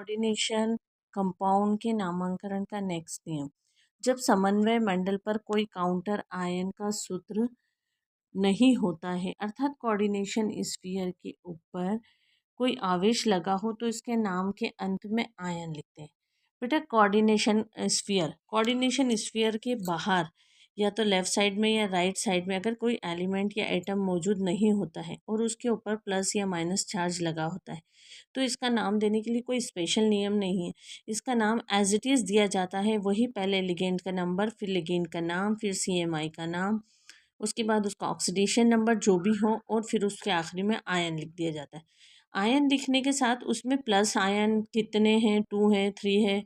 Coordination compound के नामकरण का नेक्स्ट नियम। जब समन्वय मंडल पर कोई काउंटर आयन का सूत्र नहीं होता है, अर्थात कोऑर्डिनेशन स्फीयर के ऊपर कोई आवेश लगा हो, तो इसके नाम के अंत में आयन लिखते हैं। बेटा कोऑर्डिनेशन स्फीयर के बाहर या तो लेफ्ट साइड में या राइट साइड में अगर कोई एलिमेंट या एटम मौजूद नहीं होता है और उसके ऊपर प्लस या माइनस चार्ज लगा होता है, तो इसका नाम देने के लिए कोई स्पेशल नियम नहीं है। इसका नाम एज इट इज़ दिया जाता है, वही पहले लिगेंड का नंबर, फिर लिगेंड का नाम, फिर CMI का नाम, उसके बाद उसका ऑक्सीडेशन नंबर जो भी हो, और फिर उसके आखिरी में आयन लिख दिया जाता है। आयन लिखने के साथ उसमें प्लस आयन कितने हैं, 2 है, 3 है,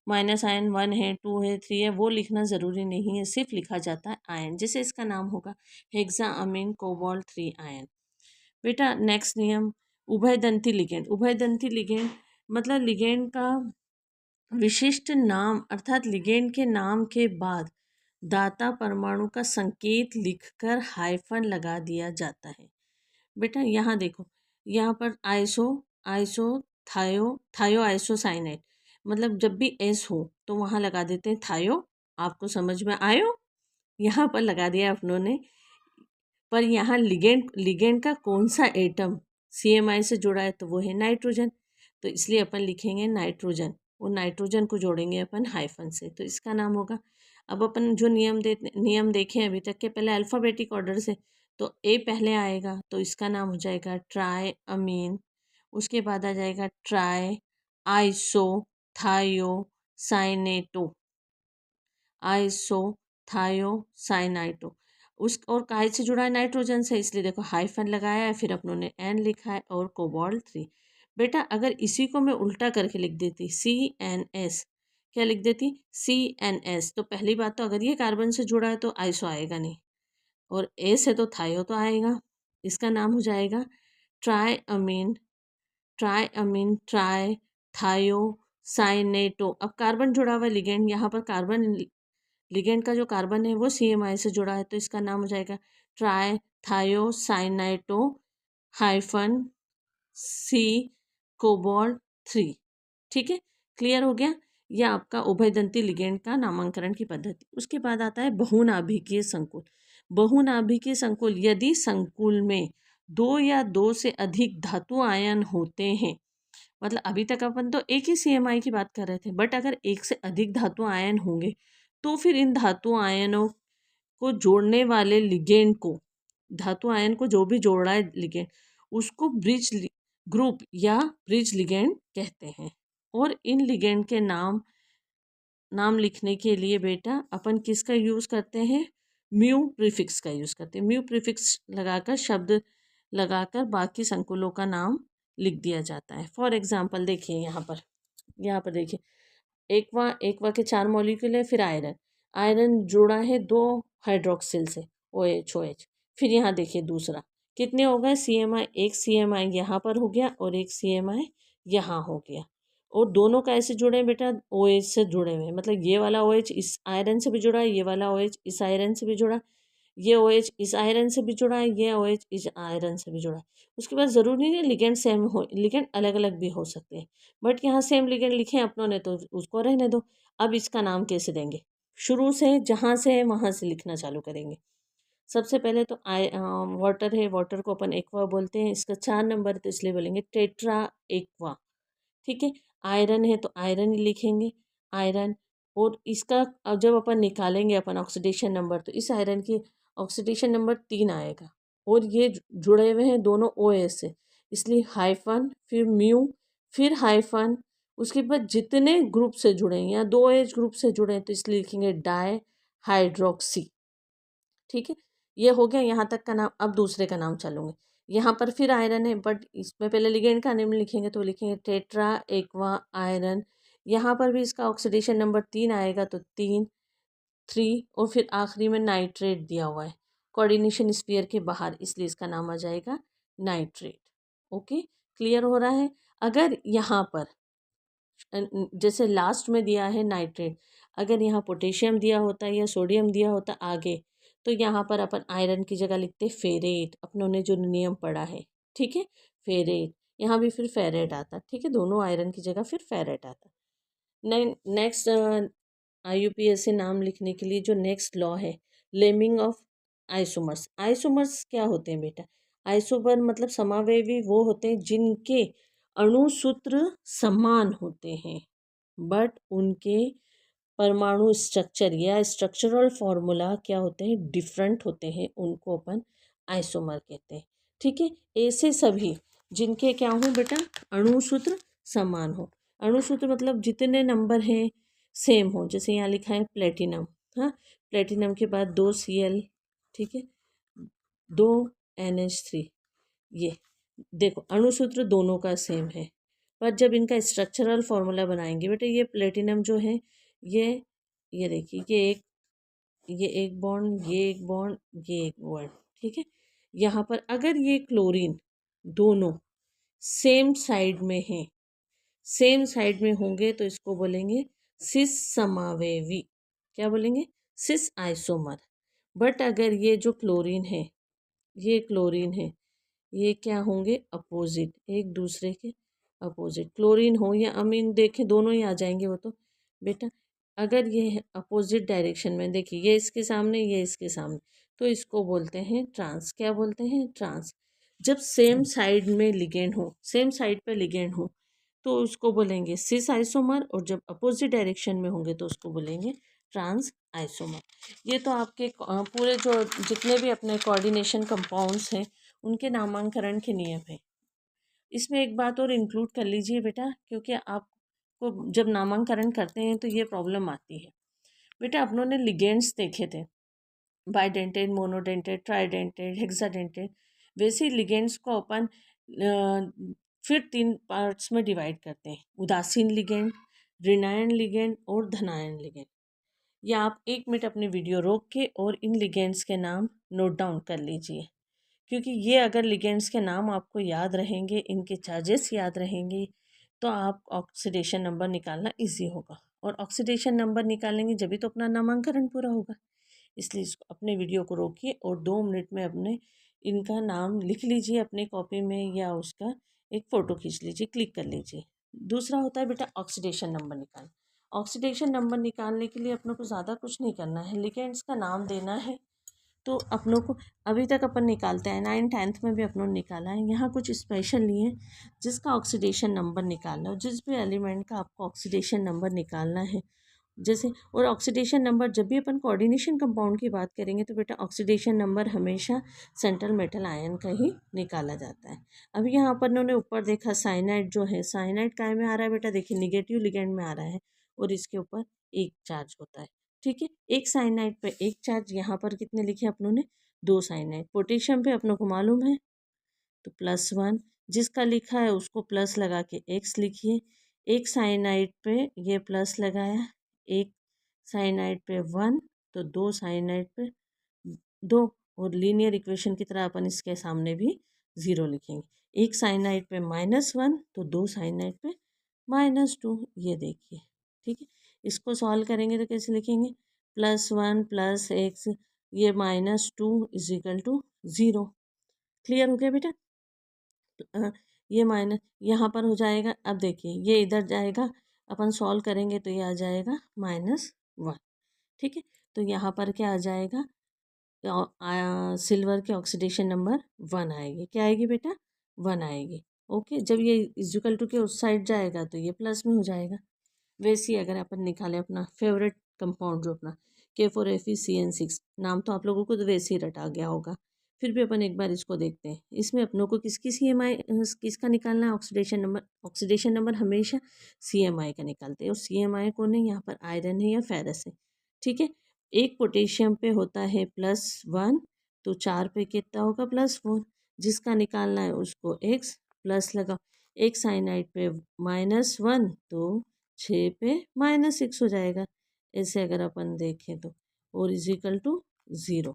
माइनस आयन 1 है, 2 है, 3 है, वो लिखना ज़रूरी नहीं है, सिर्फ लिखा जाता है आयन। जैसे इसका नाम होगा हेक्साअमीन कोबाल्ट 3 आयन। बेटा नेक्स्ट नियम, उभयदंती लिगेंड। उभयदंती लिगेंड मतलब लिगेंड का विशिष्ट नाम, अर्थात लिगेंड के नाम के बाद दाता परमाणु का संकेत लिखकर हाइफन लगा दिया जाता है। बेटा यहाँ देखो, यहाँ पर आइसो थायो आइसोसाइनेट, मतलब जब भी एस हो तो वहाँ लगा देते हैं थायो। आपको समझ में आयो, यहाँ पर लगा दिया अपनों ने। पर यहाँ लिगेंड का कौन सा एटम CMI से जुड़ा है, तो वो है नाइट्रोजन, तो इसलिए अपन लिखेंगे नाइट्रोजन, वो नाइट्रोजन को जोड़ेंगे अपन हाइफन से, तो इसका नाम होगा। अब अपन जो नियम देखें अभी तक के, पहले अल्फ़ाबेटिक ऑर्डर से, तो ए पहले आएगा तो इसका नाम हो जाएगा ट्राई अमीन, उसके बाद आ जाएगा ट्राई आइसो थायो साइनेटो, आइसोथायोसाइनाइटो। उस और काहे से जुड़ा है, नाइट्रोजन से, इसलिए देखो हाइफन लगाया है, फिर अपनों ने एन लिखा है और कोबाल्ट 3। बेटा अगर इसी को मैं उल्टा करके लिख देती CNS, क्या लिख देती CNS, तो पहली बात तो अगर ये कार्बन से जुड़ा है तो आइसो आएगा नहीं, और एस है तो थायो तो आएगा। इसका नाम हो जाएगा ट्राई अमीन ट्राई थायो साइनेटो। अब कार्बन जुड़ा हुआ लिगेंड, यहाँ पर कार्बन लिगेंड का जो कार्बन है वो CMI से जुड़ा है, तो इसका नाम हो जाएगा ट्राई थायोसाइनाइटो हाइफन C कोबाल्ट 3। ठीक है, क्लियर हो गया। यह आपका उभयदंती लिगेंड का नामांकरण की पद्धति। उसके बाद आता है बहुनाभिकीय संकुल। बहुनाभिकीय संकुल, यदि संकुल में 2 या 2 से अधिक धातु आयन होते हैं, मतलब अभी तक अपन तो एक ही CMI की बात कर रहे थे, बट अगर एक से अधिक धातु आयन होंगे तो फिर इन धातु आयनों को जोड़ने वाले लिगेंड को, धातु आयन को जो भी जोड़ रहा है लिगेंड, उसको ब्रिज ग्रुप या ब्रिज लिगेंड कहते हैं। और इन लिगेंड के नाम लिखने के लिए बेटा अपन किसका यूज़ करते हैं, म्यू प्रीफिक्स का यूज़ करते हैं। म्यू प्रीफिक्स लगाकर, शब्द लगाकर बाकी संकुलों का नाम लिख दिया जाता है। फॉर एग्जाम्पल देखिए यहाँ पर देखिए, एक्वा के 4 मॉलिक्यूल है, फिर आयरन जुड़ा है 2 हाइड्रोक्सिल से OH। फिर यहाँ देखिए दूसरा, कितने हो गए CMI, एक CMI यहाँ पर हो गया और एक CMI यहाँ हो गया, और दोनों कैसे जुड़े हैं बेटा, OH से जुड़े हुए हैं, मतलब ये वाला OH इस आयरन से भी जुड़ा है, ये वाला OH इस आयरन से भी जुड़ा है, ये OH इस आयरन से भी जुड़ा है, ये OH इस आयरन से भी जुड़ा है। उसके बाद ज़रूरी नहीं लिगेंड सेम हो, लिगेंड अलग अलग भी हो सकते हैं, बट यहाँ सेम लिगेंड लिखे हैं अपनों ने तो उसको रहने दो। अब इसका नाम कैसे देंगे, शुरू से जहाँ से है वहाँ से लिखना चालू करेंगे। सबसे पहले तो वाटर है, वाटर को अपन एक्वा बोलते हैं, इसका 4 नंबर तो इसलिए बोलेंगे टेट्रा एक्वा। ठीक है, आयरन है तो आयरन ही लिखेंगे, आयरन। और इसका अब जब अपन निकालेंगे अपन ऑक्सीडेशन नंबर, तो इस आयरन की ऑक्सीडेशन नंबर 3 आएगा, और ये जुड़े हुए हैं दोनों OH से, इसलिए हाइफन, फिर म्यू, फिर हाइफन, उसके बाद जितने ग्रुप से जुड़े हैं या 2 OH ग्रुप से जुड़े हैं तो इसलिए लिखेंगे डाई हाइड्रोक्सी। ठीक है, ये हो गया यहाँ तक का नाम। अब दूसरे का नाम चलूँगी, यहाँ पर फिर आयरन है, बट इसमें पहले लिगेंड का नेम लिखेंगे तो लिखेंगे टेट्रा एक्वा आयरन। यहाँ पर भी इसका ऑक्सीडेशन नंबर 3 आएगा, तो 3, और फिर आखिरी में नाइट्रेट दिया हुआ है कोऑर्डिनेशन स्फीयर के बाहर, इसलिए इसका नाम आ जाएगा नाइट्रेट। ओके, क्लियर हो रहा है। अगर यहाँ पर जैसे लास्ट में दिया है नाइट्रेट, अगर यहाँ पोटेशियम दिया होता या सोडियम दिया होता आगे, तो यहाँ पर अपन आयरन की जगह लिखते फेरेट, अपनों ने जो नियम पढ़ा है। ठीक है, फेरेट, यहाँ भी फिर फेरेट आता, ठीक है, दोनों आयरन की जगह फिर फेरेट आता। नेक्स्ट IUPAC से नाम लिखने के लिए जो नेक्स्ट लॉ है, लेमिंग ऑफ आइसोमर्स। आइसोमर्स क्या होते हैं बेटा? आइसोमर मतलब समावयवी वो होते हैं जिनके अणुसूत्र समान होते हैं बट उनके परमाणु स्ट्रक्चर या स्ट्रक्चरल फॉर्मूला क्या होते हैं, डिफरेंट होते हैं, उनको अपन आइसोमर कहते हैं। ठीक है, ऐसे सभी जिनके क्या हो बेटा, अणुसूत्र समान हो। अणुसूत्र मतलब जितने नंबर हैं सेम हो, जैसे यहाँ लिखा है प्लेटिनम, हाँ, प्लेटिनम के बाद 2 Cl, ठीक है, 2 NH3, ये देखो अणुसूत्र दोनों का सेम है, पर जब इनका स्ट्रक्चरल फॉर्मूला बनाएंगे बेटा, ये प्लेटिनम जो है ये देखिए, ये एक बॉन्ड, ये एक बॉन्ड, ये एक बॉन्ड, ठीक है। यहाँ पर अगर ये क्लोरीन दोनों सेम साइड में हैं, सेम साइड में होंगे तो इसको बोलेंगे सिस समावेवी, क्या बोलेंगे, सिस आइसोमर। बट अगर ये जो क्लोरीन है, ये क्लोरीन है, ये क्या होंगे, अपोजिट, एक दूसरे के अपोजिट, क्लोरीन हो या अमीन देखें दोनों ही आ जाएंगे वो तो बेटा। अगर ये अपोजिट डायरेक्शन में, देखिए ये इसके सामने, ये इसके सामने, तो इसको बोलते हैं ट्रांस, क्या बोलते हैं, ट्रांस। जब सेम साइड में लिगेंड हो, सेम साइड पे लिगेंड हो तो उसको बोलेंगे सिस आइसोमर, और जब अपोजिट डायरेक्शन में होंगे तो उसको बोलेंगे ट्रांस आइसोमर। ये तो आपके पूरे जो जितने भी अपने कोऑर्डिनेशन कंपाउंड्स हैं उनके नामांकन के नियम हैं। इसमें एक बात और इंक्लूड कर लीजिए बेटा, क्योंकि आपको जब नामांकन करते हैं तो ये प्रॉब्लम आती है। बेटा अपनों ने लिगेंड्स देखे थे, बाइडेंटेड, मोनोडेंटेड, ट्राइडेंटेड, हेक्साडेंटेड। वैसे लिगेंड्स को अपन फिर 3 पार्ट्स में डिवाइड करते हैं, उदासीन लिगेंड, ऋणायन लिगेंड और धनायन लिगेंड। या आप 1 मिनट अपनी वीडियो रोक के और इन लिगेंड्स के नाम नोट डाउन कर लीजिए, क्योंकि ये अगर लिगेंड्स के नाम आपको याद रहेंगे, इनके चार्जेस याद रहेंगे, तो आप ऑक्सीडेशन नंबर निकालना इजी होगा, और ऑक्सीडेशन नंबर निकालेंगे जभी तो अपना नामांकन पूरा होगा। इसलिए इसको अपने वीडियो को रोकिए और 2 मिनट में अपने इनका नाम लिख लीजिए अपनी कॉपी में, या उसका एक फ़ोटो खींच लीजिए, क्लिक कर लीजिए। दूसरा होता है बेटा ऑक्सीडेशन नंबर निकाल। ऑक्सीडेशन नंबर निकालने के लिए अपनों को ज़्यादा कुछ नहीं करना है, लिगेंड्स का नाम देना है। तो अपनों को अभी तक अपन निकालते हैं, 9th-10th में भी अपनों ने निकाला है। यहाँ कुछ स्पेशल नहीं है, जिसका ऑक्सीडेशन नंबर निकालना हो, जिस भी एलिमेंट का आपको ऑक्सीडेशन नंबर निकालना है, जैसे, और ऑक्सीडेशन नंबर जब भी अपन कोऑर्डिनेशन कंपाउंड की बात करेंगे तो बेटा ऑक्सीडेशन नंबर हमेशा सेंट्रल मेटल आयन का ही निकाला जाता है। अभी यहाँ पर उन्होंने ऊपर देखा साइनाइड जो है, साइनाइड काय में आ रहा है बेटा, देखिए निगेटिव लिगेंड में आ रहा है और इसके ऊपर एक चार्ज होता है, ठीक है। एक साइनाइड पे एक चार्ज, यहाँ पर कितने लिखे अपनों ने, 2 साइनाइड। पोटेशियम पे अपनों को मालूम है तो +1, जिसका लिखा है उसको प्लस लगा के x लिखिए। एक साइनाइड पे ये प्लस लगाया, एक साइनाइड पे 1, तो 2 साइनाइड पे 2, और लीनियर इक्वेशन की तरह अपन इसके सामने भी 0 लिखेंगे। एक साइनाइड पे -1 तो 2 साइनाइड पे -2, ये देखिए, ठीक है। इसको सॉल्व करेंगे तो कैसे लिखेंगे, +1 + x, ये -2 = 0। क्लियर हो गया बेटा। ये माइनस यहाँ पर हो जाएगा, अब देखिए ये इधर जाएगा, अपन सॉल्व करेंगे तो ये आ जाएगा -1, ठीक है। तो यहाँ पर क्या आ जाएगा, सिल्वर के ऑक्सीडेशन नंबर 1 आएगी, क्या आएगी बेटा, 1 आएगी। ओके, जब ये इक्वल टू के उस साइड जाएगा तो ये प्लस में हो जाएगा। वैसे ही अगर अपन निकालें अपना फेवरेट कंपाउंड जो अपना K4FeCN6, नाम तो आप लोगों को तो वैसे ही रटा गया होगा, फिर भी अपन एक बार इसको देखते हैं। इसमें अपनों को किसकी CMI किसका निकालना है, ऑक्सीडेशन नंबर। ऑक्सीडेशन नंबर हमेशा CMI का निकालते हैं, और CMI को नहीं, यहाँ पर आयरन है या फेरस है, ठीक है। एक पोटेशियम पे होता है +1, तो 4 पे कितना होगा, +4, जिसका निकालना है उसको x प्लस लगाओ। एक साइनाइड पे -1 तो 6 पे -6 हो जाएगा। ऐसे अगर अपन देखें तो, और = 0।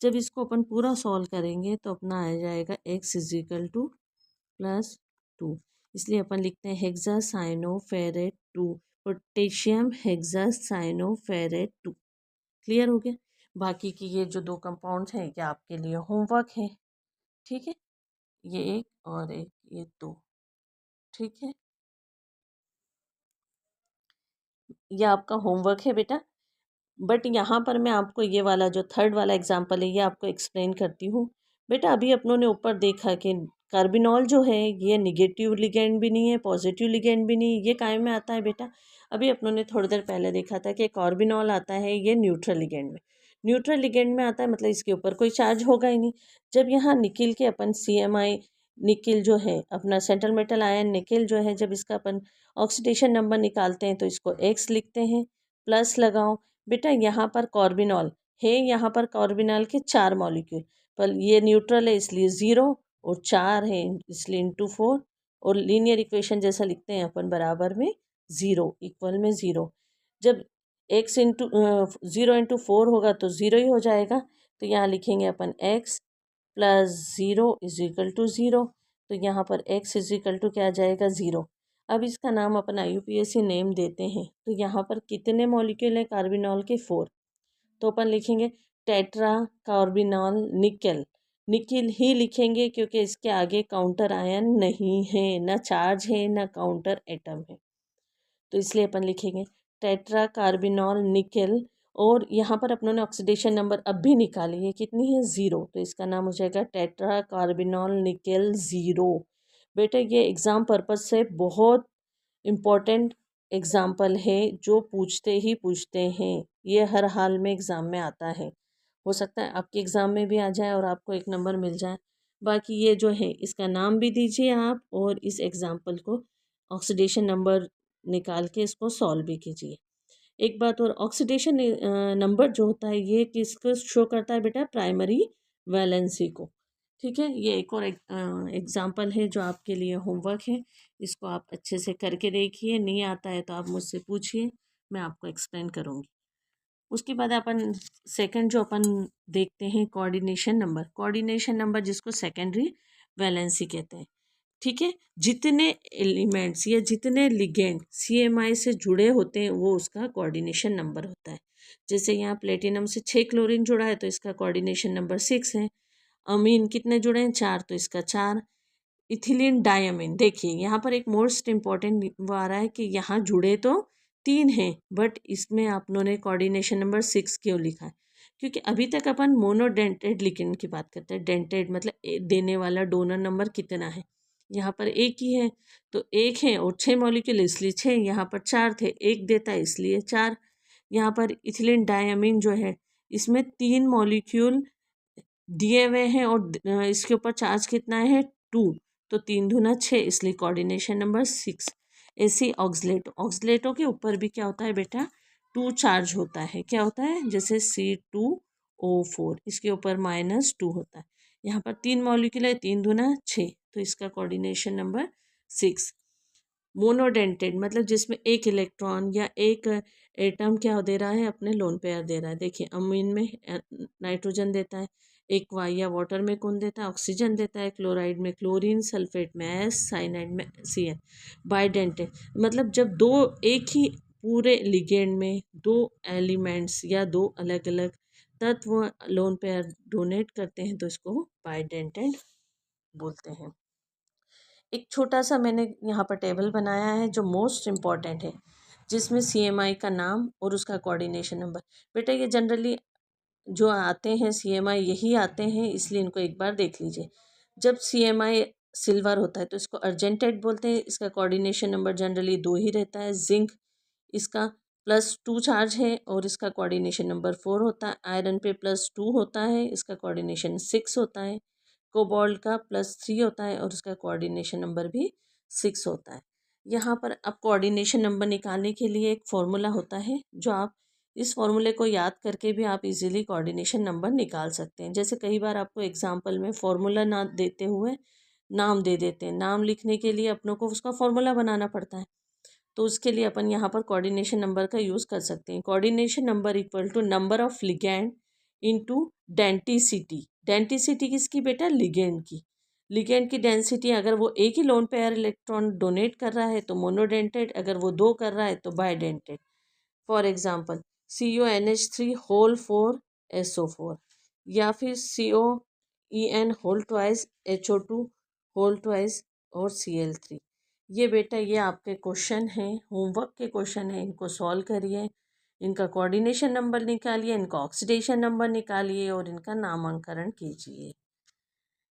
जब इसको अपन पूरा सॉल्व करेंगे तो अपना आ जाएगा x = +2। इसलिए अपन लिखते हैं हेक्सासाइनोफेरेट 2, पोटेशियम हेक्सासाइनोफेरेट 2। क्लियर हो गया। बाकी की ये जो 2 कंपाउंड्स हैं ये आपके लिए होमवर्क है, ठीक है, ये एक और एक ये 2, ठीक है। ये आपका होमवर्क है बेटा। बट यहाँ पर मैं आपको ये वाला जो थर्ड वाला एग्जाम्पल है ये आपको एक्सप्लेन करती हूँ। बेटा अभी अपनों ने ऊपर देखा कि कार्बिनॉल जो है ये निगेटिव लिगेंड भी नहीं है, पॉजिटिव लिगेंड भी नहीं है, ये काय में आता है बेटा। अभी अपनों ने थोड़ी देर पहले देखा था कि कार्बिनॉल आता है ये न्यूट्रल लिगेंड में। न्यूट्रल लिगेंड में आता है मतलब इसके ऊपर कोई चार्ज होगा ही नहीं। जब यहाँ निकिल के अपन CMI, निकिल जो है अपना सेंट्रल मेटल आयन निकिल जो है, जब इसका अपन ऑक्सीडेशन नंबर निकालते हैं तो इसको X लिखते हैं, प्लस लगाओ। बेटा यहाँ पर कॉर्बिनॉल है, यहाँ पर कॉर्बिनॉल के 4 मॉलिक्यूल, पर ये न्यूट्रल है इसलिए 0, और 4 है इसलिए इंटू 4, और लीनियर इक्वेशन जैसा लिखते हैं अपन बराबर में 0 इक्वल में 0। जब x इंटू 0 इंटू 4 होगा तो 0 ही हो जाएगा। तो यहाँ लिखेंगे अपन x plus 0 is equal to 0। तो यहाँ पर x इज इक्वल टू क्या आ जाएगा 0। अब इसका नाम अपन IUPAC नेम देते हैं। तो यहाँ पर कितने मॉलिक्यूल हैं कार्बिनॉल के 4। तो अपन लिखेंगे टेट्रा कार्बिनॉल निकेल। निकिल ही लिखेंगे क्योंकि इसके आगे काउंटर आयन नहीं है, ना चार्ज है ना काउंटर एटम है, तो इसलिए अपन लिखेंगे टेट्रा कार्बिनॉल निकेल। और यहाँ पर अपनों ने ऑक्सीडेशन नंबर अब भी निकाली है, कितनी है 0, तो इसका नाम हो जाएगा टेट्रा कार्बिनॉल निकेल 0। बेटा ये एग्ज़ाम पर्पज़ से बहुत इम्पॉर्टेंट एग्ज़ाम्पल है जो पूछते हैं, ये हर हाल में एग्ज़ाम में आता है। हो सकता है आपके एग्ज़ाम में भी आ जाए और आपको 1 नंबर मिल जाए। बाकी ये जो है इसका नाम भी दीजिए आप, और इस एग्ज़ाम्पल को ऑक्सीडेशन नंबर निकाल के इसको सॉल्व भी कीजिए। एक बात और, ऑक्सीडेशन नंबर जो होता है ये किसको शो करता है बेटा, प्राइमरी वैलेंसी को। ठीक है, ये एक और एग्जाम्पल है जो आपके लिए होमवर्क है, इसको आप अच्छे से करके देखिए। नहीं आता है तो आप मुझसे पूछिए, मैं आपको एक्सप्लेन करूँगी। उसके बाद अपन सेकंड जो अपन देखते हैं कोऑर्डिनेशन नंबर। कोऑर्डिनेशन नंबर जिसको सेकेंडरी वैलेंसी कहते हैं। ठीक है, जितने एलिमेंट्स या जितने लिगेंड CMI से जुड़े होते हैं वो उसका कोऑर्डिनेशन नंबर होता है। जैसे यहाँ प्लेटिनम से 6 क्लोरीन जुड़ा है तो इसका कोऑर्डिनेशन नंबर 6 है। अमीन कितने जुड़े हैं 4, तो इसका 4। इथिलीन डायमीन, देखिए यहाँ पर एक मोस्ट इम्पॉर्टेंट वो आ रहा है कि यहाँ जुड़े तो 3 हैं, बट इसमें आप लोगों ने कोऑर्डिनेशन नंबर 6 क्यों लिखा है, क्योंकि अभी तक अपन मोनोडेंटेड लिगेंड की बात करते हैं। डेंटेड मतलब देने वाला डोनर नंबर कितना है, यहाँ पर एक ही है तो 1 है, और 6 मॉलिक्यूल इसलिए 6, यहाँ पर 4 थे, 1 देता है इसलिए 4। यहाँ पर इथिलीन डायमीन जो है इसमें 3 मॉलिक्यूल दिए हुए हैं और इसके ऊपर चार्ज कितना है 2, तो 3 दूना 6 इसलिए कोऑर्डिनेशन नंबर 6। ऐसे ऑक्सलेटो के ऊपर भी क्या होता है बेटा, 2 चार्ज होता है। क्या होता है, जैसे C2O4 इसके ऊपर -2 होता है। यहाँ पर 3 मॉलिक्यूल है, 3 दूना 6, तो इसका कोऑर्डिनेशन नंबर 6। मोनोडेंटेड मतलब जिसमें एक इलेक्ट्रॉन या एक एटम क्या दे रहा है, अपने लोन पेयर दे रहा है। देखिए अमीन में नाइट्रोजन देता है, एक वाई या वाटर में कौन देता है, ऑक्सीजन देता है, क्लोराइड में क्लोरीन, सल्फेट में एस, साइनाइड में CN। बाइडेंटेड मतलब जब दो एक ही पूरे लिगेंड में 2 एलिमेंट्स या 2 अलग अलग तत्व लोन पेयर डोनेट करते हैं तो इसको बाइडेंटेड बोलते हैं। एक छोटा सा मैंने यहाँ पर टेबल बनाया है जो मोस्ट इम्पॉर्टेंट है, जिसमें CMI का नाम और उसका कोऑर्डिनेशन नंबर। बेटा ये जनरली जो आते हैं CMI यही आते हैं, इसलिए इनको एक बार देख लीजिए। जब CMI सिल्वर होता है तो इसको अर्जेंटेड बोलते हैं, इसका कोऑर्डिनेशन नंबर जनरली 2 ही रहता है। जिंक इसका +2 चार्ज है और इसका कोऑर्डिनेशन नंबर 4 होता है। आयरन पे +2 होता है, इसका कोऑर्डिनेशन 6 होता है। कोबाल्ट का +3 होता है और उसका कोऑर्डिनेशन नंबर भी 6 होता है। यहाँ पर अब कोऑर्डिनेशन नंबर निकालने के लिए एक फॉर्मूला होता है, जो आप इस फॉर्मूले को याद करके भी आप इजीली कोऑर्डिनेशन नंबर निकाल सकते हैं। जैसे कई बार आपको एग्जाम्पल में फॉर्मूला ना देते हुए नाम दे देते हैं, नाम लिखने के लिए अपनों को उसका फॉर्मूला बनाना पड़ता है, तो उसके लिए अपन यहाँ पर कोऑर्डिनेशन नंबर का यूज़ कर सकते हैं। Coordination number equal to number of ligand into denticity. Denticity किसकी बेटा, लिगेंड की। लिगेंड की डेंसिटी अगर वो एक ही लोन पेयर इलेक्ट्रॉन डोनेट कर रहा है तो मोनोडेंटेड, अगर वो 2 कर रहा है तो bidentate. For example CONH3 whole 4 SO4, या फिर COEN whole twice HO2 whole twice और Cl3। ये बेटा ये आपके क्वेश्चन हैं, होमवर्क के क्वेश्चन हैं, इनको सॉल्व करिए, इनका कोऑर्डिनेशन नंबर निकालिए, इनका ऑक्सीडेशन नंबर निकालिए और इनका नामांकन कीजिए।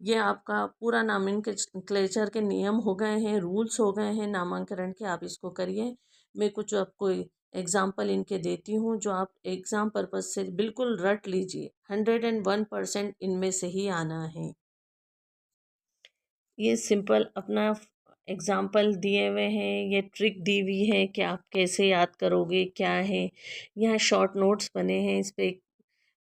ये आपका पूरा नॉमेनक्लेचर के नियम हो गए हैं, रूल्स हो गए हैं नामांकन के, आप इसको करिए। मैं कुछ आपको एग्जाम्पल इनके देती हूँ जो आप एग्ज़ाम पर्पज से बिल्कुल रट लीजिए, 101% इनमें से ही आना है। ये सिंपल अपना एग्जाम्पल दिए हुए हैं, ये ट्रिक दी हुई है कि आप कैसे याद करोगे क्या है। यहाँ शॉर्ट नोट्स बने हैं, इस पर एक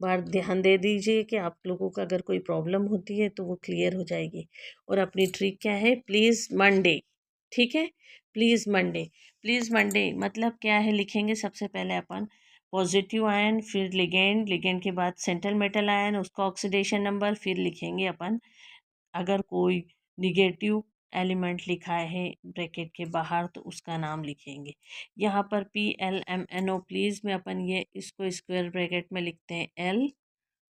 बार ध्यान दे दीजिए कि आप लोगों का अगर कोई प्रॉब्लम होती है तो वो क्लियर हो जाएगी। और अपनी ट्रिक क्या है, प्लीज़ मंडे, ठीक है, प्लीज़ मंडे। प्लीज़ मंडे मतलब क्या है, लिखेंगे सबसे पहले अपन पॉजिटिव आयन, फिर लिगेंड, लिगेंड के बाद सेंट्रल मेटल आयन, उसका ऑक्सीडेशन नंबर, फिर लिखेंगे अपन अगर कोई निगेटिव एलिमेंट लिखा है ब्रैकेट के बाहर तो उसका नाम लिखेंगे। यहाँ पर PLMNO प्लीज़ में अपन ये इसको स्क्वायर ब्रैकेट में लिखते हैं L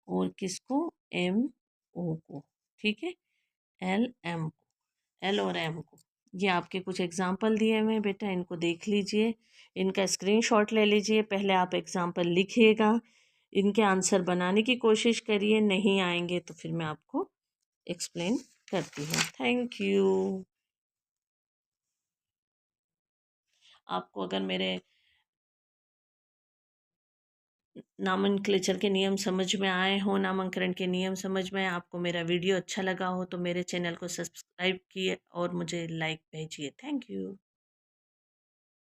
और किसको MO को, ठीक है, L और M को। ये आपके कुछ एग्जाम्पल दिए हुए हैं बेटा, इनको देख लीजिए, इनका स्क्रीनशॉट ले लीजिए, पहले आप एग्जाम्पल लिखिएगा, इनके आंसर बनाने की कोशिश करिए, नहीं आएंगे तो फिर मैं आपको एक्सप्लेन करती हूँ। Thank you. आपको अगर मेरे नामनक्लेचर के नियम समझ में आए हो, नामांकन के नियम समझ में आए, आपको मेरा वीडियो अच्छा लगा हो तो मेरे चैनल को सब्सक्राइब किए और मुझे लाइक भेजिए। Thank you.